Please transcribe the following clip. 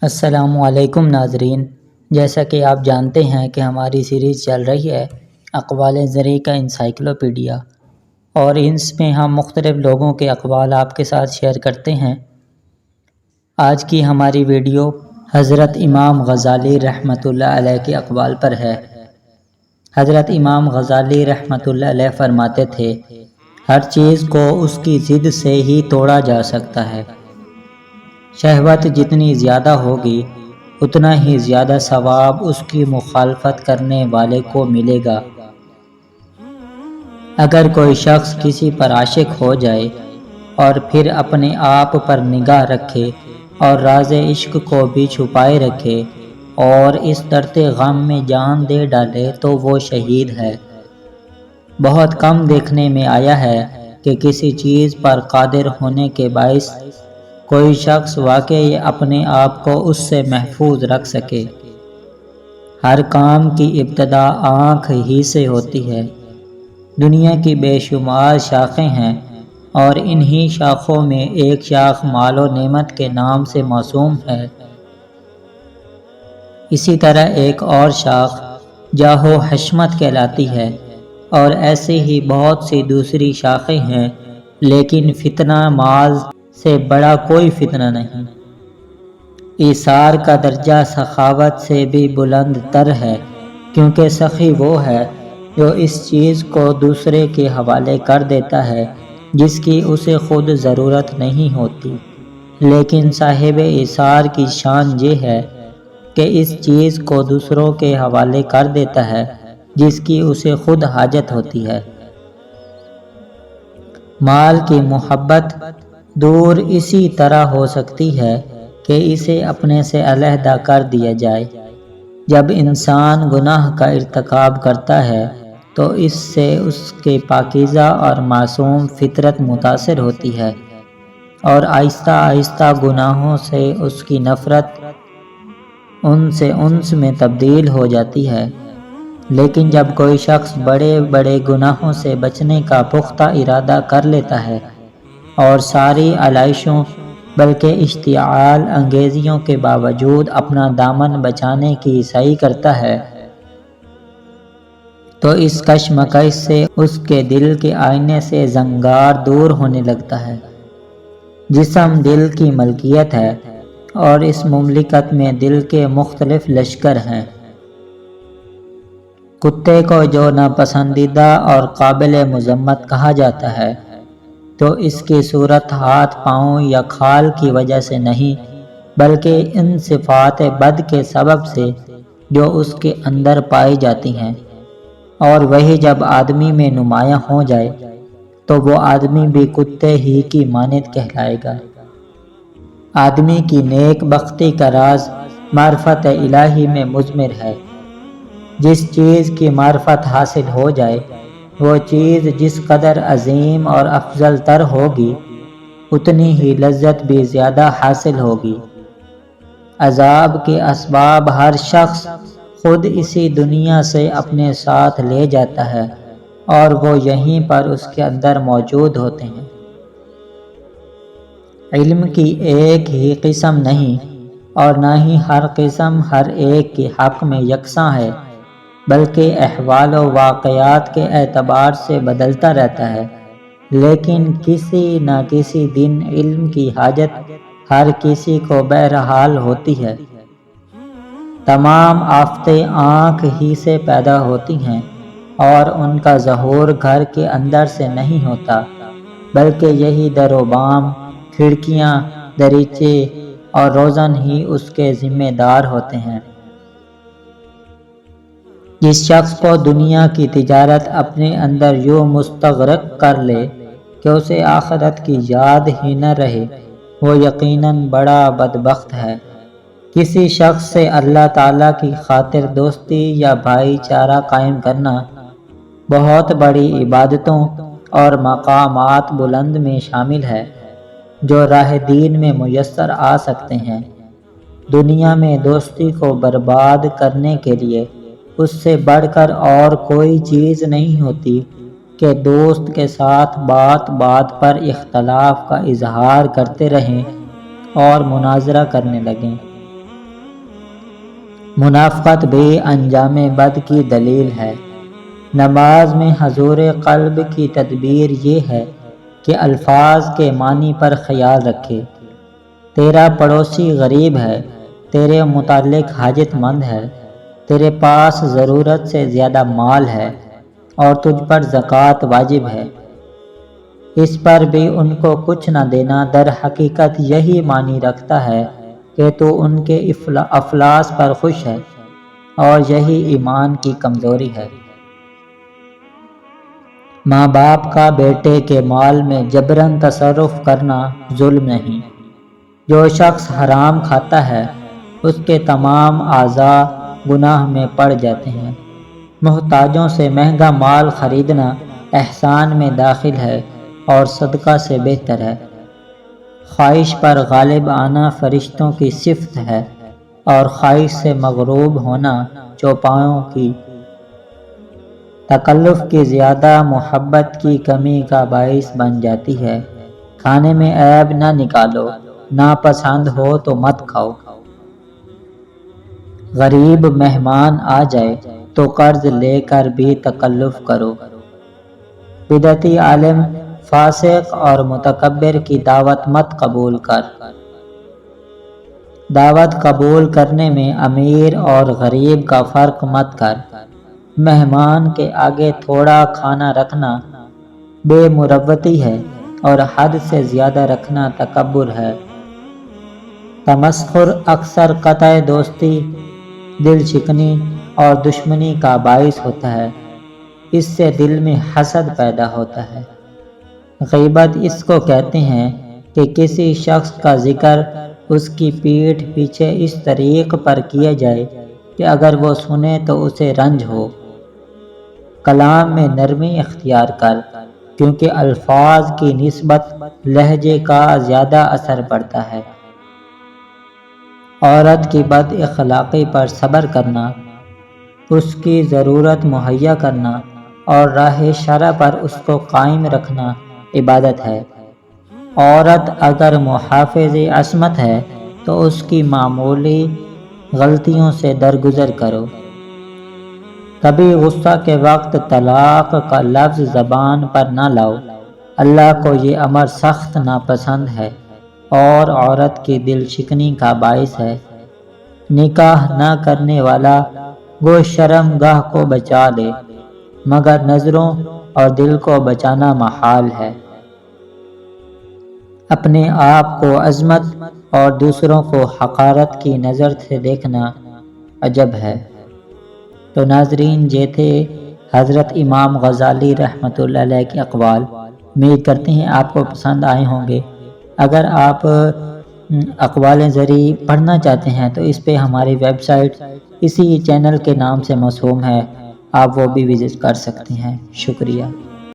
السلام علیکم ناظرین، جیسا کہ آپ جانتے ہیں کہ ہماری سیریز چل رہی ہے اقوال زرعی کا انسائکلوپیڈیا، اور اس میں ہم مختلف لوگوں کے اقوال آپ کے ساتھ شیئر کرتے ہیں۔ آج کی ہماری ویڈیو حضرت امام غزالی رحمۃ اللہ علیہ کے اقوال پر ہے۔ حضرت امام غزالی رحمۃ اللہ علیہ فرماتے تھے، ہر چیز کو اس کی ضد سے ہی توڑا جا سکتا ہے۔ شہوت جتنی زیادہ ہوگی اتنا ہی زیادہ ثواب اس کی مخالفت کرنے والے کو ملے گا۔ اگر کوئی شخص کسی پر عاشق ہو جائے اور پھر اپنے آپ پر نگاہ رکھے اور راز عشق کو بھی چھپائے رکھے اور اس درد غم میں جان دے ڈالے تو وہ شہید ہے۔ بہت کم دیکھنے میں آیا ہے کہ کسی چیز پر قادر ہونے کے باعث کوئی شخص واقعی اپنے آپ کو اس سے محفوظ رکھ سکے۔ ہر کام کی ابتدا آنکھ ہی سے ہوتی ہے۔ دنیا کی بے شمار شاخیں ہیں اور انہی شاخوں میں ایک شاخ مال و نعمت کے نام سے موسوم ہے۔ اسی طرح ایک اور شاخ جاہ و حشمت کہلاتی ہے، اور ایسے ہی بہت سی دوسری شاخیں ہیں، لیکن فتنہ مال سے بڑا کوئی فتنہ نہیں۔ ایثار کا درجہ سخاوت سے بھی بلند تر ہے، کیونکہ سخی وہ ہے جو اس چیز کو دوسرے کے حوالے کر دیتا ہے جس کی اسے خود ضرورت نہیں ہوتی، لیکن صاحب ایثار کی شان یہ ہے کہ اس چیز کو دوسروں کے حوالے کر دیتا ہے جس کی اسے خود حاجت ہوتی ہے۔ مال کی محبت دور اسی طرح ہو سکتی ہے کہ اسے اپنے سے علیحدہ کر دیا جائے۔ جب انسان گناہ کا ارتکاب کرتا ہے تو اس سے اس کے پاکیزہ اور معصوم فطرت متاثر ہوتی ہے، اور آہستہ آہستہ گناہوں سے اس کی نفرت ان سے انس میں تبدیل ہو جاتی ہے۔ لیکن جب کوئی شخص بڑے بڑے گناہوں سے بچنے کا پختہ ارادہ کر لیتا ہے اور ساری علائشوں بلکہ اشتعال انگیزیوں کے باوجود اپنا دامن بچانے کی سعی کرتا ہے تو اس کشمکش سے اس کے دل کے آئینے سے زنگار دور ہونے لگتا ہے۔ جسم دل کی ملکیت ہے اور اس مملکت میں دل کے مختلف لشکر ہیں۔ کتے کو جو ناپسندیدہ اور قابل مذمت کہا جاتا ہے تو اس کی صورت ہاتھ پاؤں یا کھال کی وجہ سے نہیں، بلکہ ان صفات بد کے سبب سے جو اس کے اندر پائی جاتی ہیں، اور وہی جب آدمی میں نمایاں ہو جائے تو وہ آدمی بھی کتے ہی کی مانند کہلائے گا۔ آدمی کی نیک بختی کا راز معرفت الہی میں مضمر ہے۔ جس چیز کی معرفت حاصل ہو جائے وہ چیز جس قدر عظیم اور افضل تر ہوگی اتنی ہی لذت بھی زیادہ حاصل ہوگی۔ عذاب کے اسباب ہر شخص خود اسی دنیا سے اپنے ساتھ لے جاتا ہے اور وہ یہیں پر اس کے اندر موجود ہوتے ہیں۔ علم کی ایک ہی قسم نہیں، اور نہ ہی ہر قسم ہر ایک کے حق میں یکساں ہے، بلکہ احوال و واقعات کے اعتبار سے بدلتا رہتا ہے۔ لیکن کسی نہ کسی دن علم کی حاجت ہر کسی کو بہرحال ہوتی ہے۔ تمام آفتیں آنکھ ہی سے پیدا ہوتی ہیں، اور ان کا ظہور گھر کے اندر سے نہیں ہوتا، بلکہ یہی در و بام، کھڑکیاں، دریچے اور روزن ہی اس کے ذمہ دار ہوتے ہیں۔ جس شخص کو دنیا کی تجارت اپنے اندر یوں مستغرق کر لے کہ اسے آخرت کی یاد ہی نہ رہے، وہ یقیناً بڑا بدبخت ہے۔ کسی شخص سے اللہ تعالیٰ کی خاطر دوستی یا بھائی چارہ قائم کرنا بہت بڑی عبادتوں اور مقامات بلند میں شامل ہے جو راہ دین میں میسر آ سکتے ہیں۔ دنیا میں دوستی کو برباد کرنے کے لیے اس سے بڑھ کر اور کوئی چیز نہیں ہوتی کہ دوست کے ساتھ بات بات پر اختلاف کا اظہار کرتے رہیں اور مناظرہ کرنے لگیں۔ منافقت بھی انجام بد کی دلیل ہے۔ نماز میں حضور قلب کی تدبیر یہ ہے کہ الفاظ کے معنی پر خیال رکھے۔ تیرا پڑوسی غریب ہے، تیرے متعلق حاجت مند ہے، تیرے پاس ضرورت سے زیادہ مال ہے اور تجھ پر زکوٰۃ واجب ہے۔ اس پر بھی ان کو کچھ نہ دینا در حقیقت یہی معنی رکھتا ہے کہ تو ان کے افلاس پر خوش ہے، اور یہی ایمان کی کمزوری ہے۔ ماں باپ کا بیٹے کے مال میں جبراً تصرف کرنا ظلم نہیں۔ جو شخص حرام کھاتا ہے اس کے تمام اعضاء گناہ میں پڑ جاتے ہیں۔ محتاجوں سے مہنگا مال خریدنا احسان میں داخل ہے اور صدقہ سے بہتر ہے۔ خواہش پر غالب آنا فرشتوں کی صفت ہے، اور خواہش سے مغلوب ہونا چوپایوں کی۔ تکلف کی زیادہ محبت کی کمی کا باعث بن جاتی ہے۔ کھانے میں عیب نہ نکالو، ناپسند ہو تو مت کھاؤ۔ غریب مہمان آ جائے تو قرض لے کر بھی تکلف کرو۔ بدعتی عالم، فاسق اور متکبر کی دعوت مت قبول کر۔ دعوت قبول کرنے میں امیر اور غریب کا فرق مت کر۔ مہمان کے آگے تھوڑا کھانا رکھنا بے مروتی ہے، اور حد سے زیادہ رکھنا تکبر ہے۔ تمسخر اکثر قطع دوستی، دل شکنی اور دشمنی کا باعث ہوتا ہے۔ اس سے دل میں حسد پیدا ہوتا ہے۔ غیبت اس کو کہتے ہیں کہ کسی شخص کا ذکر اس کی پیٹھ پیچھے اس طریق پر کیا جائے کہ اگر وہ سنے تو اسے رنج ہو۔ کلام میں نرمی اختیار کر، کیونکہ الفاظ کی نسبت لہجے کا زیادہ اثر پڑتا ہے۔ عورت کی بد اخلاقی پر صبر کرنا، اس کی ضرورت مہیا کرنا اور راہ شرع پر اس کو قائم رکھنا عبادت ہے۔ عورت اگر محافظ عصمت ہے تو اس کی معمولی غلطیوں سے درگزر کرو۔ کبھی غصہ کے وقت طلاق کا لفظ زبان پر نہ لاؤ، اللہ کو یہ امر سخت ناپسند ہے اور عورت کی دل شکنی کا باعث ہے۔ نکاح نہ کرنے والا گو شرم گاہ کو بچا لے، مگر نظروں اور دل کو بچانا محال ہے۔ اپنے آپ کو عظمت اور دوسروں کو حقارت کی نظر سے دیکھنا عجب ہے۔ تو ناظرین، یہ تھے حضرت امام غزالی رحمۃ اللہ علیہ کے اقوال۔ امید کرتے ہیں آپ کو پسند آئے ہوں گے۔ اگر آپ اقوال زرعی پڑھنا چاہتے ہیں تو اس پہ ہماری ویب سائٹ اسی چینل کے نام سے موسوم ہے، آپ وہ بھی وزٹ کر سکتے ہیں۔ شکریہ۔